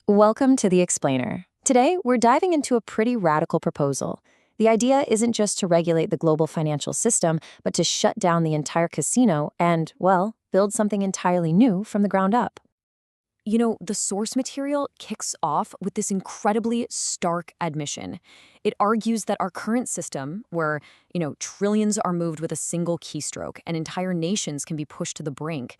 Welcome to The Explainer. Today, we're diving into a pretty radical proposal. The idea isn't just to regulate the global financial system, but to shut down the entire casino and, well, build something entirely new from the ground up. The source material kicks off with this incredibly stark admission. It argues that our current system, where, trillions are moved with a single keystroke and entire nations can be pushed to the brink,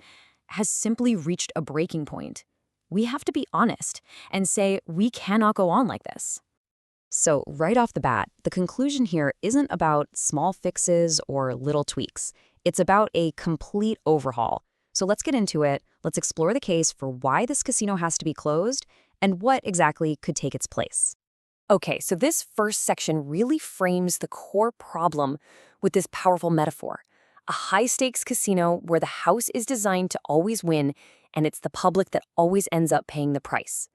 has simply reached a breaking point. We have to be honest and say we cannot go on like this. So, right off the bat, the conclusion here isn't about small fixes or little tweaks. It's about a complete overhaul. So let's get into it. Let's explore the case for why this casino has to be closed and what exactly could take its place. Okay, so this first section really frames the core problem with this powerful metaphor. A high-stakes casino where the house is designed to always win, and it's the public that always ends up paying the price.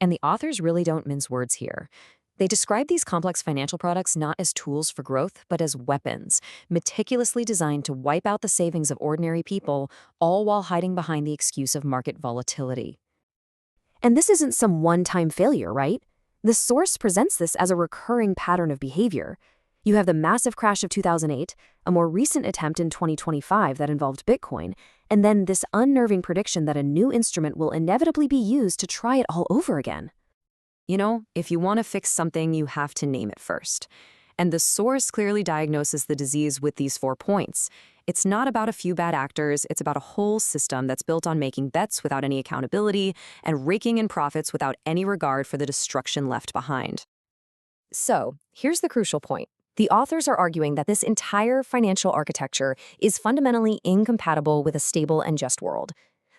And the authors really don't mince words here. They describe these complex financial products not as tools for growth, but as weapons, meticulously designed to wipe out the savings of ordinary people, all while hiding behind the excuse of market volatility. And this isn't some one-time failure, right? The source presents this as a recurring pattern of behavior. You have the massive crash of 2008, a more recent attempt in 2025 that involved Bitcoin, and then this unnerving prediction that a new instrument will inevitably be used to try it all over again. If you want to fix something, you have to name it first. And the source clearly diagnoses the disease with these 4 points. It's not about a few bad actors, it's about a whole system that's built on making bets without any accountability and raking in profits without any regard for the destruction left behind. So, here's the crucial point. The authors are arguing that this entire financial architecture is fundamentally incompatible with a stable and just world.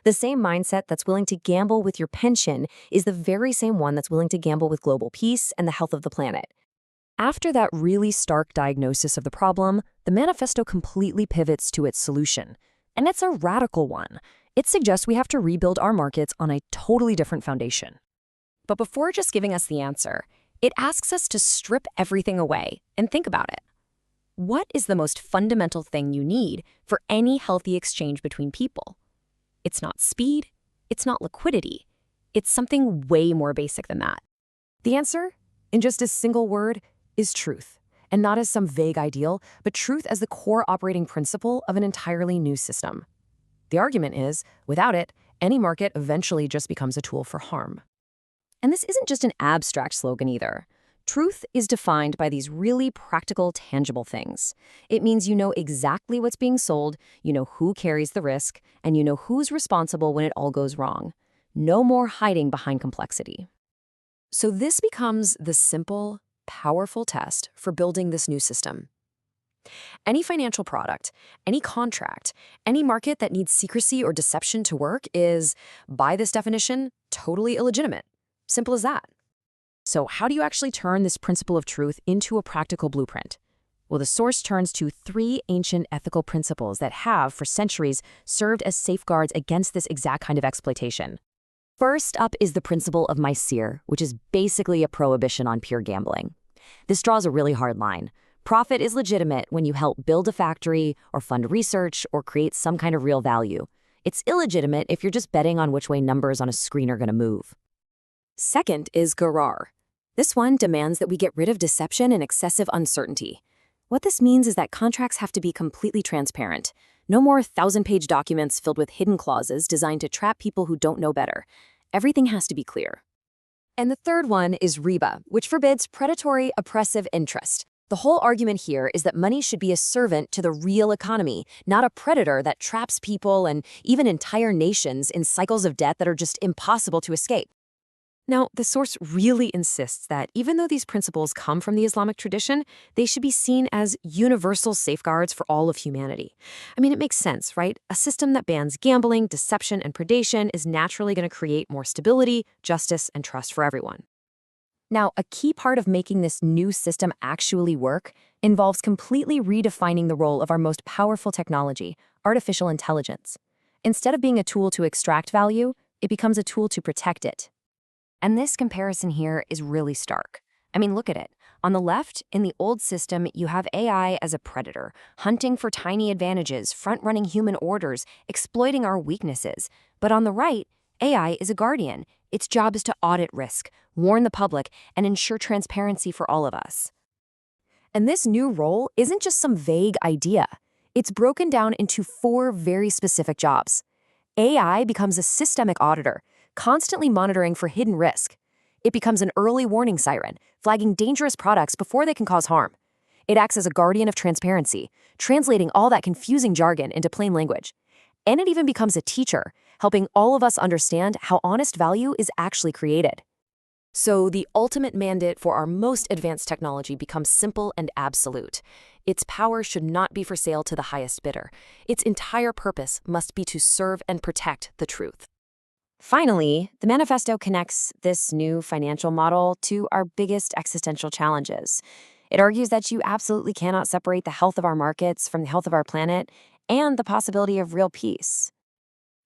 The same mindset that's willing to gamble with your pension is the very same one that's willing to gamble with global peace and the health of the planet. After that really stark diagnosis of the problem, the manifesto completely pivots to its solution. And it's a radical one. It suggests we have to rebuild our markets on a totally different foundation. But before just giving us the answer, it asks us to strip everything away and think about it. What is the most fundamental thing you need for any healthy exchange between people? It's not speed, it's not liquidity, it's something way more basic than that. The answer, in just a single word, is truth. And not as some vague ideal, but truth as the core operating principle of an entirely new system. The argument is, without it, any market eventually just becomes a tool for harm. And this isn't just an abstract slogan either. Truth is defined by these really practical, tangible things. It means you know exactly what's being sold, you know who carries the risk, and you know who's responsible when it all goes wrong. No more hiding behind complexity. So this becomes the simple, powerful test for building this new system. Any financial product, any contract, any market that needs secrecy or deception to work is, by this definition, totally illegitimate. Simple as that. So how do you actually turn this principle of truth into a practical blueprint? Well, the source turns to 3 ancient ethical principles that have, for centuries, served as safeguards against this exact kind of exploitation. First up is the principle of Mysere, which is basically a prohibition on pure gambling. This draws a really hard line. Profit is legitimate when you help build a factory or fund research or create some kind of real value. It's illegitimate if you're just betting on which way numbers on a screen are going to move. Second is Gharar. This one demands that we get rid of deception and excessive uncertainty. What this means is that contracts have to be completely transparent. No more 1,000-page documents filled with hidden clauses designed to trap people who don't know better. Everything has to be clear. And the third one is Riba, which forbids predatory, oppressive interest. The whole argument here is that money should be a servant to the real economy, not a predator that traps people and even entire nations in cycles of debt that are just impossible to escape. Now, the source really insists that even though these principles come from the Islamic tradition, they should be seen as universal safeguards for all of humanity. I mean, it makes sense, right? A system that bans gambling, deception, and predation is naturally going to create more stability, justice, and trust for everyone. Now, a key part of making this new system actually work involves completely redefining the role of our most powerful technology, artificial intelligence. Instead of being a tool to extract value, it becomes a tool to protect it. And this comparison here is really stark. I mean, look at it. On the left, in the old system, you have AI as a predator, hunting for tiny advantages, front-running human orders, exploiting our weaknesses. But on the right, AI is a guardian. Its job is to audit risk, warn the public, and ensure transparency for all of us. And this new role isn't just some vague idea. It's broken down into 4 very specific jobs. AI becomes a systemic auditor, constantly monitoring for hidden risk. It becomes an early warning siren, flagging dangerous products before they can cause harm. It acts as a guardian of transparency, translating all that confusing jargon into plain language. And it even becomes a teacher, helping all of us understand how honest value is actually created. So the ultimate mandate for our most advanced technology becomes simple and absolute. Its power should not be for sale to the highest bidder. Its entire purpose must be to serve and protect the truth. Finally, the manifesto connects this new financial model to our biggest existential challenges. It argues that you absolutely cannot separate the health of our markets from the health of our planet and the possibility of real peace.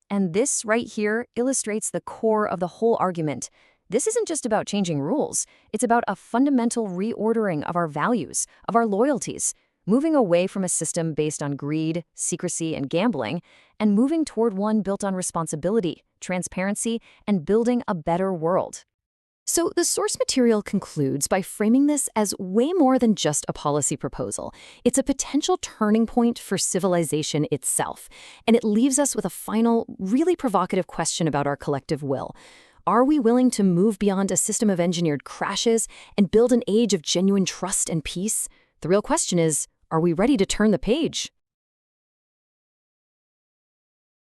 And this right here illustrates the core of the whole argument. This isn't just about changing rules. It's about a fundamental reordering of our values, of our loyalties, moving away from a system based on greed, secrecy, and gambling, and moving toward one built on responsibility, transparency, and building a better world. So the source material concludes by framing this as way more than just a policy proposal. It's a potential turning point for civilization itself, and it leaves us with a final, really provocative question about our collective will. Are we willing to move beyond a system of engineered crashes and build an age of genuine trust and peace? The real question is, are we ready to turn the page?